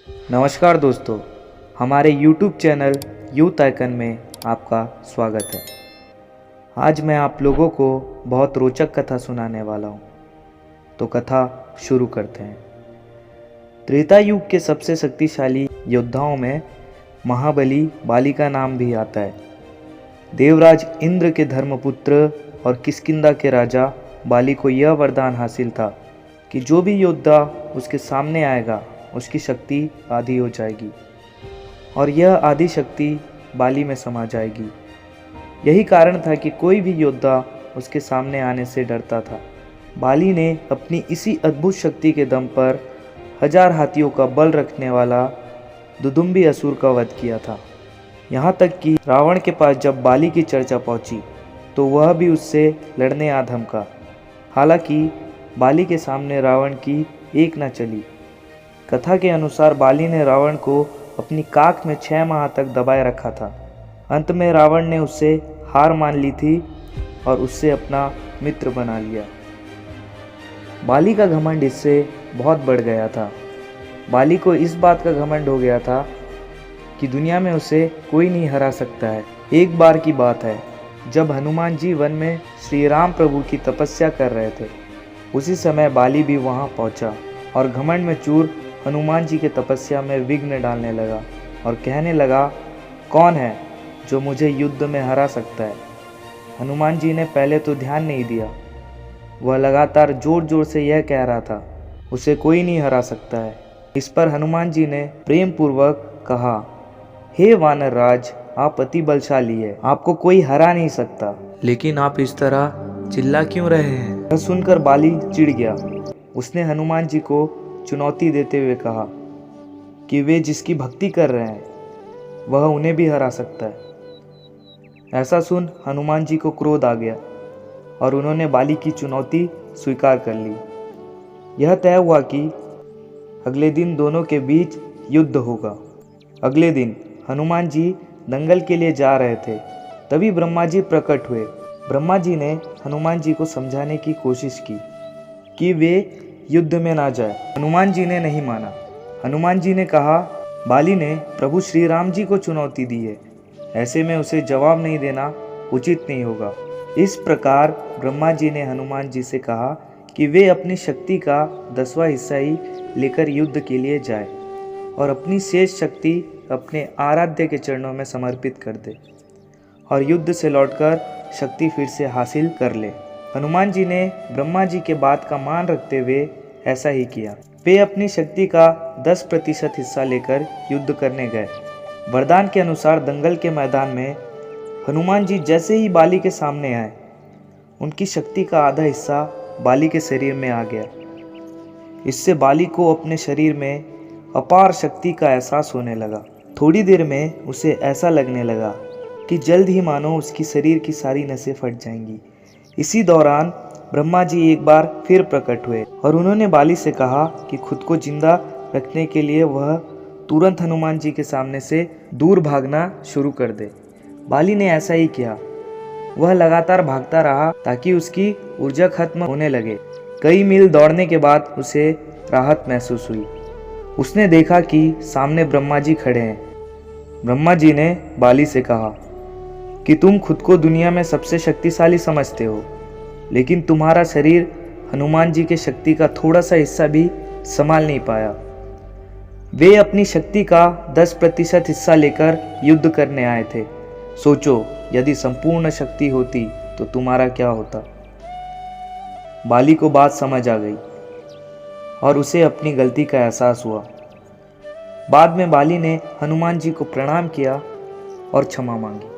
नमस्कार दोस्तों, हमारे YouTube चैनल यूथ आइकन में आपका स्वागत है। आज मैं आप लोगों को बहुत रोचक कथा सुनाने वाला हूँ। तो कथा शुरू करते हैं। त्रेता युग के सबसे शक्तिशाली योद्धाओं में महाबली बाली का नाम भी आता है। देवराज इंद्र के धर्मपुत्र और किष्किंधा के राजा बाली को यह वरदान हासिल था कि जो भी योद्धा उसके सामने आएगा उसकी शक्ति आधी हो जाएगी और यह आधी शक्ति बाली में समा जाएगी। यही कारण था कि कोई भी योद्धा उसके सामने आने से डरता था। बाली ने अपनी इसी अद्भुत शक्ति के दम पर 1000 हाथियों का बल रखने वाला दुदुम्बी असुर का वध किया था। यहाँ तक कि रावण के पास जब बाली की चर्चा पहुंची तो वह भी उससे लड़ने आ धमका। हालांकि बाली के सामने रावण की एक न चली। कथा के अनुसार बाली ने रावण को अपनी काख में 6 माह तक दबाए रखा था। अंत में रावण ने उससे हार मान ली थी और उससे अपना मित्र बना लिया। बाली का घमंड इससे बहुत बढ़ गया था। बाली को इस बात का घमंड हो गया था कि दुनिया में उसे कोई नहीं हरा सकता है। एक बार की बात है जब हनुमान जी वन में श्री राम प्रभु की तपस्या कर रहे थे। उसी समय बाली भी वहां पहुंचा और घमंड में चूर हनुमान जी के तपस्या में विघ्न डालने लगा और कहने लगा, कौन है जो मुझे युद्ध में हरा सकता है। हनुमान जी ने पहले तो ध्यान नहीं दिया। वह लगातार जोर जोर से यह कह रहा था, उसे कोई नहीं हरा सकता है। इस पर हनुमान जी ने प्रेम पूर्वक कहा, हे वानर राज, आप अति बलशाली है, आपको कोई हरा नहीं सकता, लेकिन आप इस तरह चिल्ला क्यों रहे हैं। यह सुनकर बाली चिढ़ गया। उसने हनुमान जी को चुनौती देते हुए कहा कि वे जिसकी भक्ति कर रहे हैं वह उन्हें भी हरा सकता है। ऐसा सुन हनुमान जी को क्रोध आ गया और उन्होंने बाली की चुनौती स्वीकार कर ली। यह तय हुआ कि अगले दिन दोनों के बीच युद्ध होगा। अगले दिन हनुमान जी दंगल के लिए जा रहे थे। तभी ब्रह्मा जी प्रकट हुए। ब्रह्मा जी ने हनुमान जी को समझाने की कोशिश की कि वे युद्ध में ना जाए। हनुमान जी ने नहीं माना। हनुमान जी ने कहा, बाली ने प्रभु श्री राम जी को चुनौती दी है, ऐसे में उसे जवाब नहीं देना उचित नहीं होगा। इस प्रकार ब्रह्मा जी ने हनुमान जी से कहा कि वे अपनी शक्ति का 10वां हिस्सा ही लेकर युद्ध के लिए जाए और अपनी शेष शक्ति अपने आराध्य के चरणों में समर्पित कर दे और युद्ध से लौटकर शक्ति फिर से हासिल कर ले। हनुमान जी ने ब्रह्मा जी के बात का मान रखते हुए ऐसा ही किया। वे अपनी शक्ति का 10% हिस्सा लेकर युद्ध करने गए। वरदान के अनुसार दंगल के मैदान में हनुमान जी जैसे ही बाली के सामने आए, उनकी शक्ति का आधा हिस्सा बाली के शरीर में आ गया। इससे बाली को अपने शरीर में अपार शक्ति का एहसास होने लगा। थोड़ी देर में उसे ऐसा लगने लगा कि जल्द ही मानो उसकी शरीर की सारी नसें फट जाएंगी। इसी दौरान ब्रह्मा जी एक बार फिर प्रकट हुए और उन्होंने बाली से कहा कि खुद को जिंदा रखने के लिए वह तुरंत हनुमान जी के सामने से दूर भागना शुरू कर दे। बाली ने ऐसा ही किया। वह लगातार भागता रहा ताकि उसकी ऊर्जा खत्म होने लगे। कई मील दौड़ने के बाद उसे राहत महसूस हुई। उसने देखा कि सामने ब्रह्मा जी खड़े हैं। ब्रह्मा जी ने बाली से कहा कि तुम खुद को दुनिया में सबसे शक्तिशाली समझते हो, लेकिन तुम्हारा शरीर हनुमान जी के शक्ति का थोड़ा सा हिस्सा भी संभाल नहीं पाया। वे अपनी शक्ति का 10% हिस्सा लेकर युद्ध करने आए थे। सोचो, यदि संपूर्ण शक्ति होती तो तुम्हारा क्या होता। बाली को बात समझ आ गई और उसे अपनी गलती का एहसास हुआ। बाद में बाली ने हनुमान जी को प्रणाम किया और क्षमा मांगी।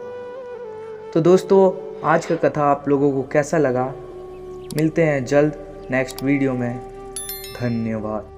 तो दोस्तों, आज का कथा आप लोगों को कैसा लगा? मिलते हैं जल्द नेक्स्ट वीडियो में। धन्यवाद।